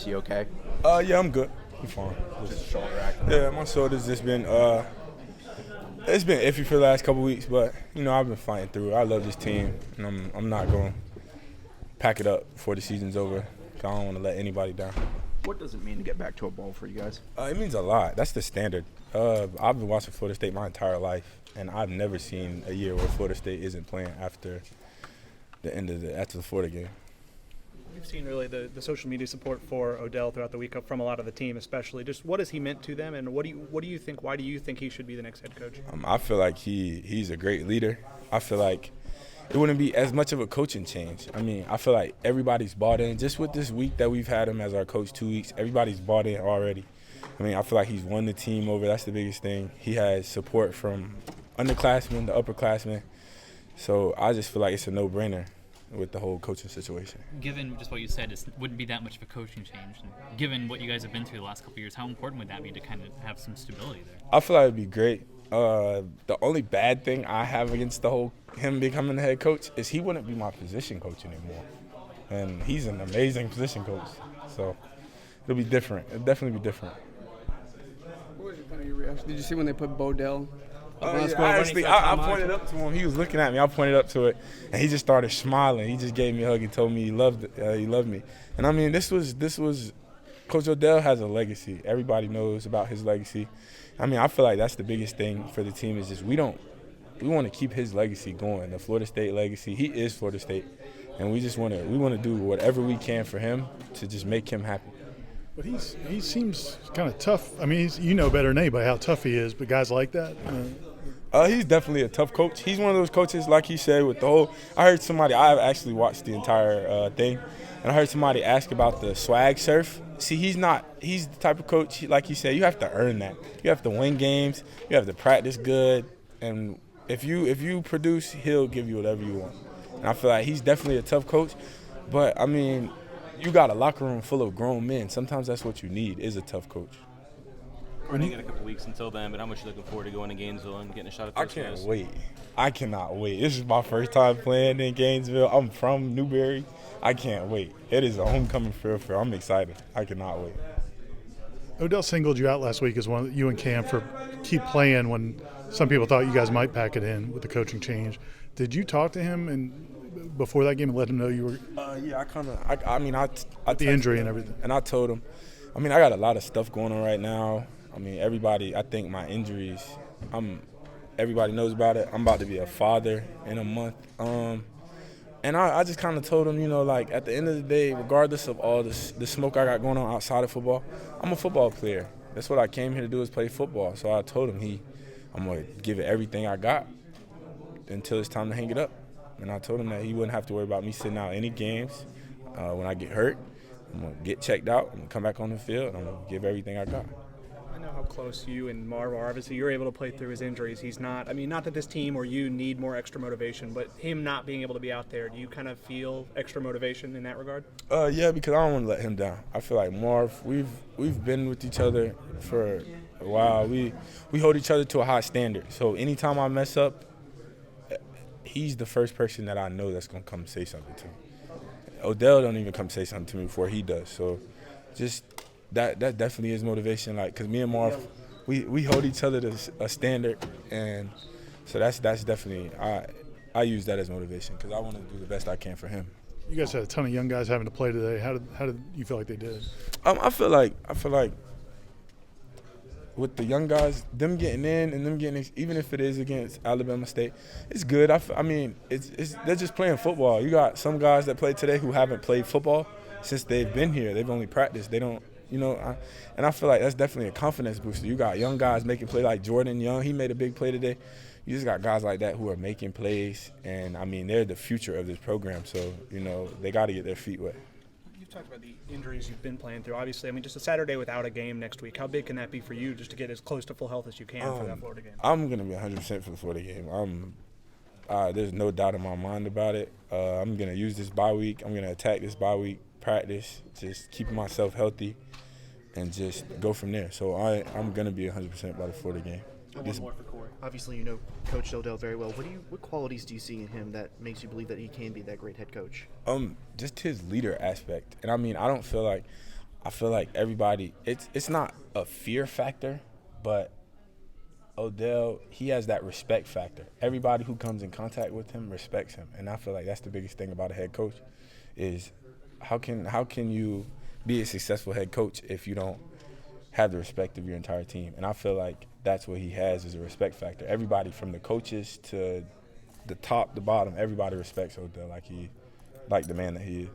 You okay? Yeah, I'm good. I'm fine. Just shoulder acting. Yeah, my shoulder's just been it's been iffy for the last couple weeks, but I've been fighting through it. I love this team, and I'm not going to pack it up before the season's over. 'Cause I don't want to let anybody down. What does it mean to get back to a bowl for you guys? It means a lot. That's the standard. I've been watching Florida State my entire life, and I've never seen a year where Florida State isn't playing after the Florida game. We've seen really the social media support for Odell throughout the week from a lot of the team, especially. Just what has he meant to them, and what do you think? Why do you think he should be the next head coach? I feel like he's a great leader. I feel like it wouldn't be as much of a coaching change. I feel like everybody's bought in. Just with this week that we've had him as our coach, 2 weeks, everybody's bought in already. I feel like he's won the team over. That's the biggest thing. He has support from underclassmen to upperclassmen. So I just feel like it's a no-brainer with the whole coaching situation. Given just what you said, it wouldn't be that much of a coaching change. And given what you guys have been through the last couple of years, how important would that be to kind of have some stability there? I feel like it would be great. The only bad thing I have against him becoming the head coach is he wouldn't be my position coach anymore. And he's an amazing position coach. So it'll be different. It'll definitely be different. What was your kind of your reaction? Did you see when they put Odell? I pointed up to him. He was looking at me. I pointed up to it, and he just started smiling. He just gave me a hug and told me he loved me. And this was Coach Odell has a legacy. Everybody knows about his legacy. I feel like that's the biggest thing for the team is just we want to keep his legacy going, the Florida State legacy. He is Florida State, and we want to do whatever we can for him to just make him happy. But he seems kind of tough. You know better than anybody how tough he is. But guys like that. He's definitely a tough coach. He's one of those coaches, like he said, with the whole. I've actually watched the entire thing, and I heard somebody ask about the swag surf. See, he's the type of coach, like he said, you have to earn that. You have to win games. You have to practice good, and if you produce, he'll give you whatever you want. And I feel like he's definitely a tough coach, but you got a locker room full of grown men. Sometimes that's what you need is a tough coach. Running in a couple weeks until then, but how much are you looking forward to going to Gainesville and getting a shot at those I can't guys? wait. I cannot wait. This is my first time playing in Gainesville. I'm from Newberry. I can't wait. It is a homecoming field. I'm excited. I cannot wait. Odell singled you out last week as one of you and Cam for keep playing when some people thought you guys might pack it in with the coaching change. Did you talk to him and before that game and let him know you were? Yeah, I the injury and everything. And I told him. I got a lot of stuff going on right now. Everybody. I think my injuries. Everybody knows about it. I'm about to be a father in a month. And I just kind of told him, at the end of the day, regardless of all the smoke I got going on outside of football, I'm a football player. That's what I came here to do is play football. So I told him I'm going to give it everything I got until it's time to hang it up. And I told him that he wouldn't have to worry about me sitting out any games when I get hurt. I'm going to get checked out and come back on the field, and I'm going to give everything I got. I know how close you and Marv are. Obviously, you're able to play through his injuries. He's not. Not that this team or you need more extra motivation, but him not being able to be out there, do you kind of feel extra motivation in that regard? Yeah, because I don't want to let him down. I feel like Marv, we've been with each other for a while. We hold each other to a high standard. So anytime I mess up, he's the first person that I know that's going to come say something to me. Odell don't even come say something to me before he does. So just that definitely is motivation. Because me and Marv, we hold each other to a standard, and so that's definitely I use that as motivation because I want to do the best I can for him. You guys had a ton of young guys having to play today. How did you feel like they did? I feel like with the young guys, them getting in and them getting, even if it is against Alabama State, it's good. They're just playing football. You got some guys that play today who haven't played football since they've been here. They've only practiced. They don't, and I feel like that's definitely a confidence booster. You got young guys making play like Jordan Young. He made a big play today. You just got guys like that who are making plays, and they're the future of this program. So they got to get their feet wet. You've talked about the injuries you've been playing through. Obviously, just a Saturday without a game next week. How big can that be for you just to get as close to full health as you can for that Florida game? I'm going to be 100% for the Florida game. There's no doubt in my mind about it. I'm going to use this bye week. I'm going to attack this bye week, practice, just keeping myself healthy, and just go from there. So I'm going to be 100% by the Florida game. And one more for Cory. Obviously, you know Coach Odell very well. What qualities do you see in him that makes you believe that he can be that great head coach? Just his leader aspect. And I don't feel like I feel like everybody, it's not a fear factor, but Odell, he has that respect factor. Everybody who comes in contact with him respects him, and I feel like that's the biggest thing about a head coach is how can you be a successful head coach if you don't have the respect of your entire team? And I feel like that's what he has is a respect factor. Everybody from the coaches to the top, the bottom, everybody respects Odell like the man that he is.